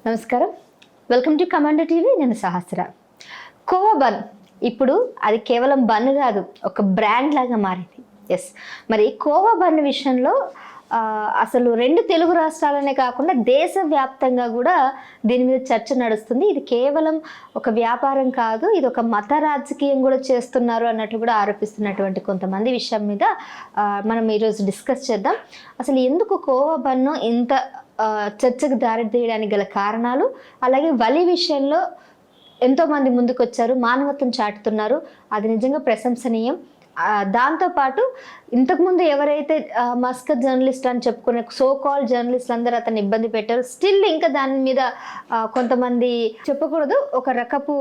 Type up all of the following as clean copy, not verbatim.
నమస్కారం, welcome to commando TV. నేను సహస్ర. Khoa bun ఇప్పుడు అది కేవలం బన్ కాదు, ఒక బ్రాండ్ లాగా మారింది. ఎస్, మరి కోవా బన్ విషయంలో అసలు రెండు తెలుగు రాష్ట్రాలనే కాకుండా దేశవ్యాప్తంగా కూడా దీని మీద చర్చ నడుస్తుంది. ఇది కేవలం ఒక వ్యాపారం కాదు, ఇది ఒక మత రాజకీయం కూడా చేస్తున్నారు అన్నట్లు కూడా ఆరోపిస్తున్నటువంటి కొంతమంది విషయం మీద మనం ఈరోజు డిస్కస్ చేద్దాం. అసలు ఎందుకు కోవా బన్ను ఇంత చర్చకు దారి తీయడానికి గల కారణాలు, అలాగే వలి విషయంలో ఎంతోమంది ముందుకు వచ్చారు, మానవత్వం చాటుతున్నారు, అది నిజంగా ప్రశంసనీయం. దాంతోపాటు ఇంతకుముందు ఎవరైతే మస్కత్ జర్నలిస్ట్ అని చెప్పుకునే సో కాల్ జర్నలిస్టులు అందరూ అతన్ని ఇబ్బంది పెట్టారు. స్టిల్ ఇంకా దాని మీద కొంతమంది చెప్పకూడదు, ఒక రకపు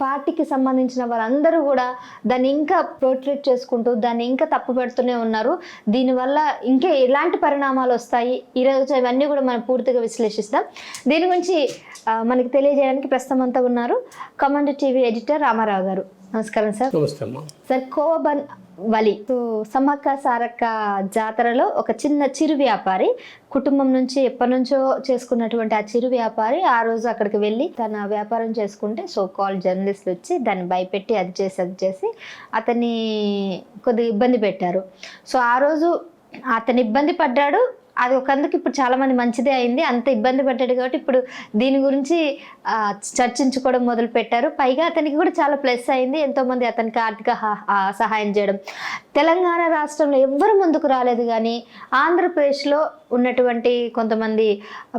పార్టీకి సంబంధించిన వాళ్ళందరూ కూడా దాన్ని ఇంకా ప్రోట్రేట్ చేసుకుంటూ దాన్ని ఇంకా తప్పు పెడుతూనే ఉన్నారు. దీనివల్ల ఇంకా ఎలాంటి పరిణామాలు వస్తాయి, ఈరోజు ఇవన్నీ కూడా మనం పూర్తిగా విశ్లేషిస్తాం. దీని గురించి మనకి తెలియజేయడానికి ప్రస్తుతం అంతా ఉన్నారు కమాండో టీవీ ఎడిటర్ రామారావు గారు. నమస్కారం సార్. సార్, కోవా బన్ వలి సమ్మక్క సారక్క జాతరలో ఒక చిరు వ్యాపారి కుటుంబం నుంచి ఎప్పటి నుంచో చేసుకున్నటువంటి ఆ చిరు వ్యాపారి ఆ రోజు అక్కడికి వెళ్ళి తన వ్యాపారం చేసుకుంటే సో కాల్ జర్నలిస్టులు వచ్చి దాన్ని భయపెట్టి అది చేసి అతన్ని కొద్దిగా ఇబ్బంది పెట్టారు. సో ఆ రోజు అతను ఇబ్బంది పడ్డాడు, అది ఒకందుకు ఇప్పుడు చాలా మంది మంచిదే అయింది. అంత ఇబ్బంది పడ్డాడు కాబట్టి ఇప్పుడు దీని గురించి చర్చించుకోవడం మొదలు పెట్టారు. పైగా అతనికి కూడా చాలా ప్లస్ అయింది, ఎంతోమంది అతనికి ఆర్థిక సహాయం చేయడం. తెలంగాణ రాష్ట్రంలో ఎవ్వరు ముందుకు రాలేదు, కానీ ఆంధ్రప్రదేశ్లో ఉన్నటువంటి కొంతమంది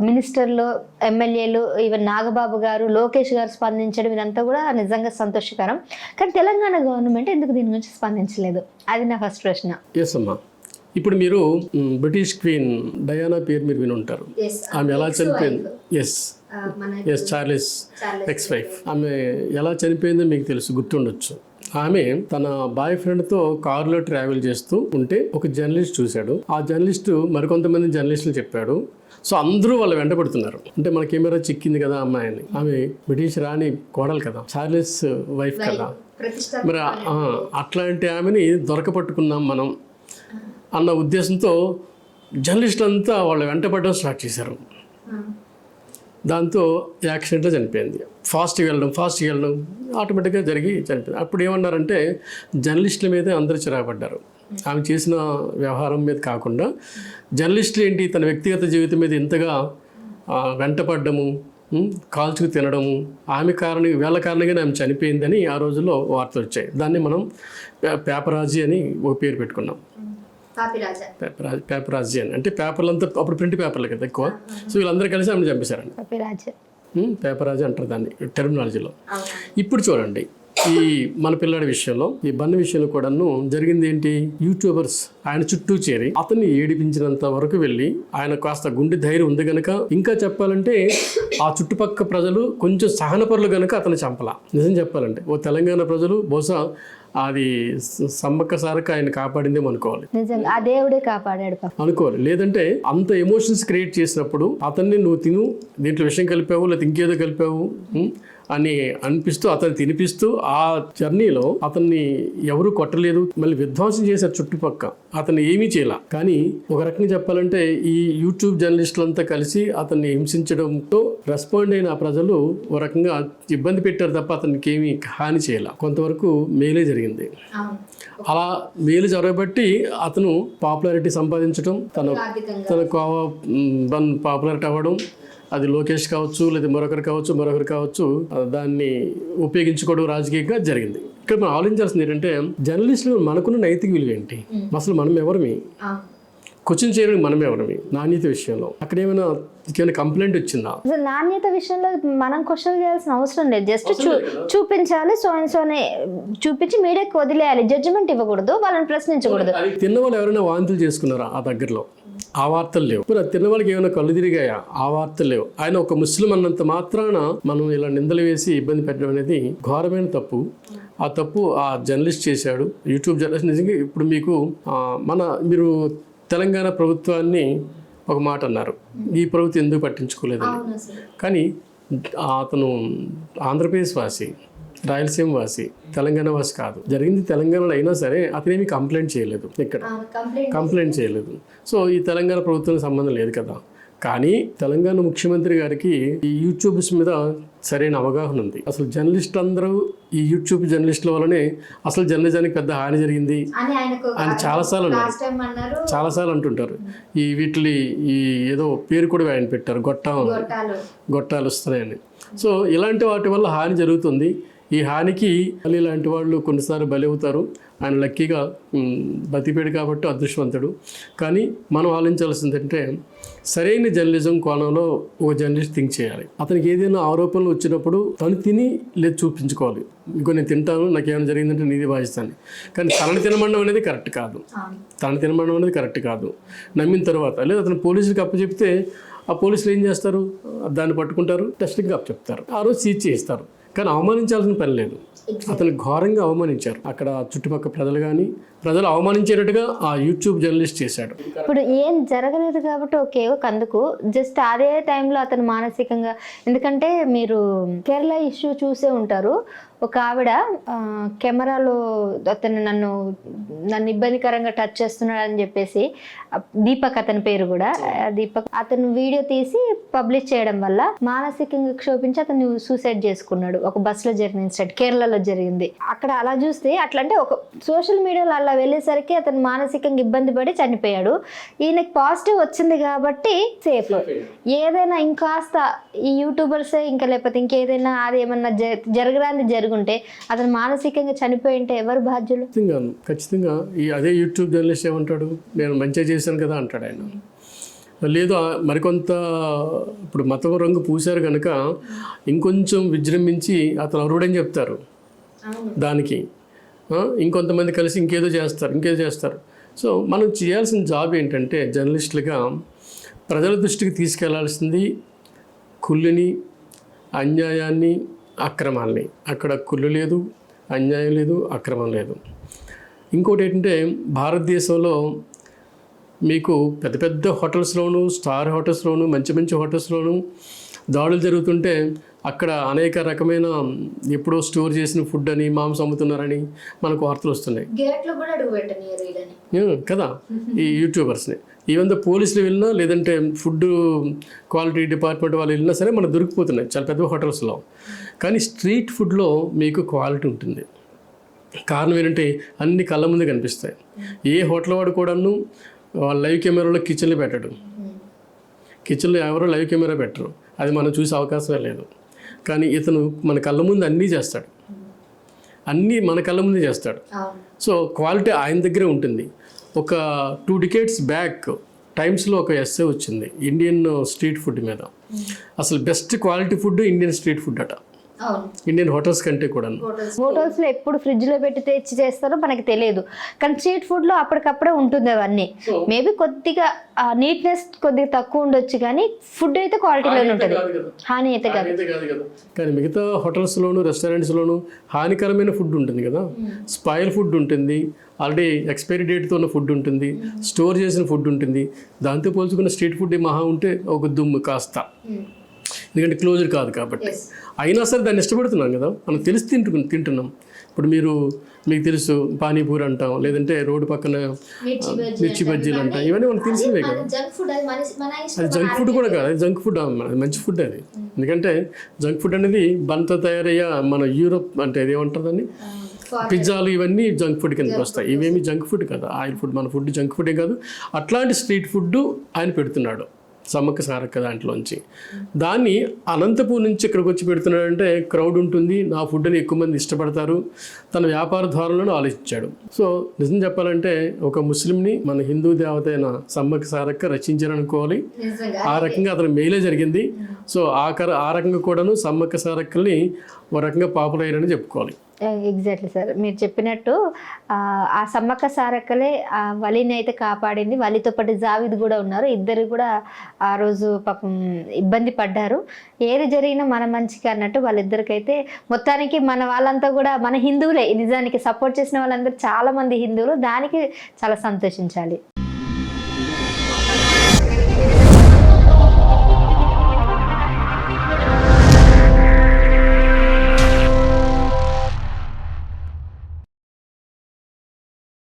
మినిస్టర్లు, ఎమ్మెల్యేలు, ఈవెన్ నాగబాబు గారు, లోకేష్ గారు స్పందించడం ఇదంతా కూడా నిజంగా సంతోషకరం. కానీ తెలంగాణ గవర్నమెంట్ ఎందుకు దీని గురించి స్పందించలేదు? అది నా ఫస్ట్ ప్రశ్న. ఇప్పుడు మీరు బ్రిటిష్ క్వీన్ డయానా పేరు మీరు విని ఉంటారు. ఆమె ఎలా చనిపోయింది? Yes, Charles ex wife. ఆమె ఎలా చనిపోయిందో మీకు తెలుసు, గుర్తుండొచ్చు. ఆమె తన బాయ్ ఫ్రెండ్తో కారులో ట్రావెల్ చేస్తూ ఉంటే ఒక జర్నలిస్ట్ చూశాడు. ఆ జర్నలిస్ట్ మరికొంతమంది జర్నలిస్టులు చెప్పాడు. సో అందరూ వాళ్ళు వెంటబడుతున్నారు. అంటే మన కెమెరా చిక్కింది కదా అమ్మాయిని, ఆమె బ్రిటిష్ రాణి కోడలు కదా, చార్లెస్ వైఫ్ కదా, మరి అట్లాంటి ఆమెని దొరకపట్టుకున్నాం మనం అన్న ఉద్దేశంతో జర్నలిస్టులు అంతా వాళ్ళు వెంటపడడం స్టార్ట్ చేశారు. దాంతో యాక్సిడెంట్లో చనిపోయింది. ఫాస్ట్గా వెళ్ళడం ఆటోమేటిక్గా జరిగి చనిపోయింది. అప్పుడు ఏమన్నారంటే జర్నలిస్టుల మీదే అందరూ చిరాపడ్డారు. ఆమె చేసిన వ్యవహారం మీద కాకుండా జర్నలిస్టులు ఏంటి తన వ్యక్తిగత జీవితం మీద ఇంతగా వెంటపడ్డము, కాల్చుకు తినడము, వీళ్ళ కారణంగానే ఆమె చనిపోయిందని ఆ రోజుల్లో వార్తలు వచ్చాయి. దాన్ని మనం పేపరాజీ అని ఒక పేరు పెట్టుకున్నాం. పేపరాజీ అని అంటే పేపర్లంతా అప్పుడు ప్రింట్ పేపర్లు కదా ఎక్కువ. సో వీళ్ళందరూ కలిసి ఆమెను చంపేశారండి. పేపరాజీ అంటారు దాన్ని టెర్మినాలజీలో. ఇప్పుడు చూడండి, ఈ మన పిల్లాడి విషయంలో, ఈ బన్ విషయంలో కూడాను జరిగింది ఏంటి? యూట్యూబర్స్ ఆయన చుట్టూ చేరి అతన్ని ఏడిపించినంత వరకు వెళ్ళి, ఆయన కాస్త గుండె ధైర్యం ఉంది గనక, ఇంకా చెప్పాలంటే ఆ చుట్టుపక్కల ప్రజలు కొంచెం సహనపరులు గనక అతను చంపలా. నిజం చెప్పాలంటే ఓ తెలంగాణ ప్రజలు బహుశా అది సమ్మక్క సారక్క ఆయన కాపాడిందేమో అనుకోవాలి, ఆ దేవుడే కాపాడాడు అనుకోవాలి. లేదంటే అంత ఎమోషన్స్ క్రియేట్ చేసినప్పుడు అతన్ని నువ్వు తిను, దీంట్లో విషయం కలిపావు లేదా ఇంకేదో కలిపావు అని అనిపిస్తూ అతన్ని తినిపిస్తూ ఆ జర్నీలో అతన్ని ఎవరు కొట్టలేదు, మళ్ళీ విధ్వంసం చేశారు చుట్టుపక్క, అతన్ని ఏమీ చేయాల. కానీ ఒక రకంగా చెప్పాలంటే ఈ యూట్యూబ్ జర్నలిస్టులంతా కలిసి అతన్ని హింసించడంతో రెస్పాండ్ అయిన ప్రజలు ఒక రకంగా ఇబ్బంది పెట్టారు తప్ప అతనికి ఏమీ హాని చేయాల. కొంతవరకు మేలే జరిగింది. అలా మేలు జరగబట్టి అతను పాపులారిటీ సంపాదించడం, తన కోవా బన్ పాపులారిటీ అవ్వడం, అది లోకేష్ కావచ్చు లేదా మరొకరు కావచ్చు దాన్ని ఉపయోగించుకోవడం రాజకీయంగా జరిగింది. ఇక్కడ మనం ఆలోచించాల్సింది ఏంటంటే జర్నలిస్టులు మనకున్న నైతిక విలువ ఏంటి, అసలు మనం ఎవరిమి, క్వశ్చన్ చేయడానికి మనం ఎవరిమి, నాణ్యత విషయంలో అక్కడ ఏమైనా కంప్లైంట్ వచ్చిందా? నాణ్యత విషయంలో మనం క్వశ్చన్ చేయాల్సిన అవసరం లేదు, జస్ట్ చూపించాలి, సోనే చూపించి మీడియాకి వదిలేయాలి, జడ్జిమెంట్ ఇవ్వకూడదు, వాళ్ళని ప్రశ్నించకూడదు. తిన్న వాళ్ళు ఎవరైనా వాంతులు చేసుకున్నారా? ఆ దగ్గరలో ఆ వార్తలు లేవు. మరి తిన్న వాళ్ళకి ఏమైనా కళ్ళు తిరిగాయా? ఆ వార్తలు లేవు. ఆయన ఒక ముస్లిం అన్నంత మాత్రాన మనం ఇలా నిందలు వేసి ఇబ్బంది పెట్టడం అనేది ఘోరమైన తప్పు. ఆ తప్పు ఆ జర్నలిస్ట్ చేశాడు, యూట్యూబ్ జర్నలిస్ట్. నిజంగా ఇప్పుడు మీకు మీరు తెలంగాణ ప్రభుత్వాన్ని ఒక మాట అన్నారు, ఈ ప్రభుత్వం ఎందుకు పట్టించుకోలేదని. కానీ అతను ఆంధ్రప్రదేశ్ వాసి, రాయలసీమ వాసి, తెలంగాణ వాసి కాదు. జరిగింది తెలంగాణలో అయినా సరే అతనేమి కంప్లైంట్ చేయలేదు, ఇక్కడ కంప్లైంట్ చేయలేదు. సో ఈ తెలంగాణ ప్రభుత్వానికి సంబంధం లేదు కదా. కానీ తెలంగాణ ముఖ్యమంత్రి గారికి ఈ యూట్యూబ్స్ మీద సరైన అవగాహన ఉంది. అసలు జర్నలిస్ట్ అందరూ ఈ యూట్యూబ్ జర్నలిస్టుల వల్లనే అసలు జర్నలిజానికి పెద్ద హాని జరిగింది అని చాలాసార్లు అన్నారు, చాలాసార్లు అంటుంటారు. ఈ వీటిని ఈ ఏదో పేరు కూడా ఆయన పెట్టారు, గొట్టాలు వస్తున్నాయని. సో ఇలాంటి వాటి వల్ల హాని జరుగుతుంది. ఈ హానికి మళ్ళీ ఇలాంటి వాళ్ళు కొన్నిసార్లు బలి అవుతారు. ఆయన లక్కీగా బతిపేడు కాబట్టి అదృష్టవంతుడు. కానీ మనం ఆలోచించాల్సింది అంటే సరైన జర్నలిజం కోణంలో ఒక జర్నలిస్ట్ థింక్ చేయాలి. అతనికి ఏదైనా ఆరోపణలు వచ్చినప్పుడు తను తిని లేదు చూపించుకోవాలి. ఇంకో నేను తింటాను, నాకు ఏమైనా జరిగిందంటే నీది భావిస్తాను. కానీ తనని తినమండం అనేది కరెక్ట్ కాదు. నమ్మిన తర్వాత లేదు అతను పోలీసులకు అప్పచెప్తే ఆ పోలీసులు ఏం చేస్తారు, దాన్ని పట్టుకుంటారు, టెస్టింగ్ అప్పచెప్తారు, ఆ రోజు సీజ్ చేయిస్తారు. కానీ అవమానించాల్సిన పని లేదు. అతను ఘోరంగా అవమానించారు. అక్కడ చుట్టుపక్కల ప్రజలు అవమానించేటట్టుగా ఆ యూట్యూబ్ జర్నలిస్ట్ చేశాడు. ఇప్పుడు ఏం జరగలేదు కాబట్టి ఒక అందుకు జస్ట్ అదే టైంలో అతను మానసికంగా, ఎందుకంటే మీరు కేరళ ఇష్యూ చూసే ఉంటారు. ఒక ఆవిడ కెమెరాలో అతను నన్ను ఇబ్బందికరంగా టచ్ చేస్తున్నాడు అని చెప్పేసి, దీపక్ అతని పేరు కూడా, దీపక్ అతను వీడియో తీసి పబ్లిష్ చేయడం వల్ల మానసికంగా క్షోభించి అతను సూసైడ్ చేసుకున్నాడు. ఒక బస్సులో జరిగిన ఇన్సిడెంట్ కేరళలో జరిగింది. అక్కడ అలా చూస్తే అట్లా అంటే ఒక సోషల్ మీడియాలో అలా వెళ్ళేసరికి అతను మానసికంగా ఇబ్బంది పడి చనిపోయాడు. ఈయనకి పాజిటివ్ వచ్చింది కాబట్టి సేఫ్. ఏదైనా ఇంకాస్త ఈ యూట్యూబర్సే ఇంకా లేకపోతే ఇంకేదైనా అది ఏమన్నా జరగరాంది జరుగుంటే అతను మానసికంగా చనిపోయి ఉంటే ఎవరు బాధ్యులు? ఖచ్చితంగా అదే యూట్యూబ్ జర్నలిస్ట్ ఏమంటాడు, నేను మంచిగా చేశాను కదా అంటాడు ఆయన. లేదు మరికొంత ఇప్పుడు మతం రంగు పూశారు కనుక ఇంకొంచెం విజృంభించి అతను అరుడని చెప్తారు. దానికి ఇంకొంతమంది కలిసి ఇంకేదో చేస్తారు. సో మనం చేయాల్సిన జాబ్ ఏంటంటే జర్నలిస్టులుగా ప్రజల దృష్టికి తీసుకెళ్లాల్సింది కుళ్ళుని, అన్యాయాన్ని, అక్రమాల్ని. అక్కడ కుళ్ళు లేదు, అన్యాయం లేదు, అక్రమం లేదు. ఇంకోటి ఏంటంటే భారతదేశంలో మీకు పెద్ద పెద్ద హోటల్స్లోను, స్టార్ హోటల్స్లోను, మంచి హోటల్స్లోను దాడులు జరుగుతుంటే అక్కడ అనేక రకమైన ఎప్పుడో స్టోర్ చేసిన ఫుడ్ అని, మాంసం అమ్ముతున్నారని మనకు వార్తలు వస్తున్నాయి కదా ఈ యూట్యూబర్స్ని. ఈవెన్ ద పోలీసులు వెళ్ళినా లేదంటే ఫుడ్ క్వాలిటీ డిపార్ట్మెంట్ వాళ్ళు వెళ్ళినా సరే మనకు దొరికిపోతున్నాయి చాలా పెద్ద హోటల్స్లో. కానీ స్ట్రీట్ ఫుడ్లో మీకు క్వాలిటీ ఉంటుంది. కారణం ఏంటంటే అన్ని కళ్ళ ముందు కనిపిస్తాయి. ఏ హోటల్ వాడు కూడాను వాళ్ళ లైవ్ కెమెరాలో కిచెన్లో పెట్టడు. కిచెన్లో ఎవరో లైవ్ కెమెరా పెట్టరు, అది మనం చూసే అవకాశమే లేదు. కానీ ఇతను మన కళ్ళ ముందు అన్నీ చేస్తాడు, అన్నీ మన కళ్ళ ముందే చేస్తాడు. సో క్వాలిటీ ఆయన దగ్గరే ఉంటుంది. ఒక 2 decades బ్యాక్ టైమ్స్లో ఒక ఎస్సే వచ్చింది ఇండియన్ స్ట్రీట్ ఫుడ్ మీద. అసలు best quality food Indian street food అట, ఇండియన్ హోటల్స్ కంటే కూడా. హోటల్స్ లో ఎప్పుడు ఫ్రిడ్జ్ లో పెట్టి తెచ్చి చేస్తారో మనకి తెలియదు, కానీ స్ట్రీట్ ఫుడ్ లో అప్పటికప్పుడే ఉంటుంది అవన్నీ. మేబీ కొద్దిగా నీట్నెస్ కొద్దిగా తక్కువ ఉండొచ్చు, కానీ ఫుడ్ అయితే క్వాలిటీలోనే ఉంటుంది, హాని అయితే కాదు. కానీ మిగతా హోటల్స్లోను, రెస్టారెంట్స్లోను హానికరమైన ఫుడ్ ఉంటుంది కదా, స్పాయిల్ ఫుడ్ ఉంటుంది, ఆల్రెడీ ఎక్స్పైరీ డేట్తో ఉన్న ఫుడ్ ఉంటుంది, స్టోర్ చేసిన ఫుడ్ ఉంటుంది. దాంతో పోల్చుకున్న స్ట్రీట్ ఫుడ్ మహా ఉంటే ఒక దుమ్ము కాస్త, ఎందుకంటే క్లోజ్డ్ కాదు కాబట్టి. అయినా సరే దాన్ని ఇష్టపడుతున్నాం కదా, మనం తెలిసి తింటున్నాం. ఇప్పుడు మీకు తెలుసు పానీపూరి అంటాం, లేదంటే రోడ్డు పక్కన మిర్చి బజ్జీలు అంటాం, ఇవన్నీ మనకు తెలిసినవే కదా. అది జంక్ ఫుడ్ కూడా కాదు, అది జంక్ ఫుడ్, అది మంచి ఫుడ్ అది. ఎందుకంటే జంక్ ఫుడ్ అనేది బంతో తయారయ్యా మన యూరోప్ అంటే ఏమంటారు దాన్ని, పిజ్జాలు ఇవన్నీ జంక్ ఫుడ్ కిందకి వస్తాయి. ఇవేమి జంక్ ఫుడ్ కదా, ఆయిల్ ఫుడ్. మన ఫుడ్ జంక్ ఫుడ్ కాదు. అట్లాంటి స్ట్రీట్ ఫుడ్ ఆయన పెడుతున్నాడు సమ్మక్క సారక్క దాంట్లోంచి. దాన్ని అనంతపూర్ నుంచి ఇక్కడికి వచ్చి పెడుతున్నాడంటే క్రౌడ్ ఉంటుంది, నా ఫుడ్ని ఎక్కువ మంది ఇష్టపడతారు, తన వ్యాపార ధోరణిలో ఆలోచించాడు. సో నిజం చెప్పాలంటే ఒక ముస్లింని మన హిందూ దేవత అయిన సమ్మక్క సారక్క రచించారనుకోవాలి. ఆ రకంగా అతను మేలే జరిగింది. సో ఆ రకంగా కూడాను సమ్మక్క సారక్కల్ని ఒక రకంగా పాపులర్ అయ్యారని చెప్పుకోవాలి. ఎగ్జాక్ట్లీ సార్, మీరు చెప్పినట్టు ఆ సమ్మక్క సారక్కలే ఆ వలిని అయితే కాపాడింది. వలితో పాటు జావిద్ కూడా ఉన్నారు, ఇద్దరు కూడా ఆ రోజు పాపం ఇబ్బంది పడ్డారు. ఏది జరిగినా మన మంచిగా అన్నట్టు వాళ్ళిద్దరికైతే మొత్తానికి మన వాళ్ళంతా కూడా మన హిందువులే, నిజానికి సపోర్ట్ చేసిన వాళ్ళందరూ చాలా మంది హిందువులు, దానికి చాలా సంతోషించాలి.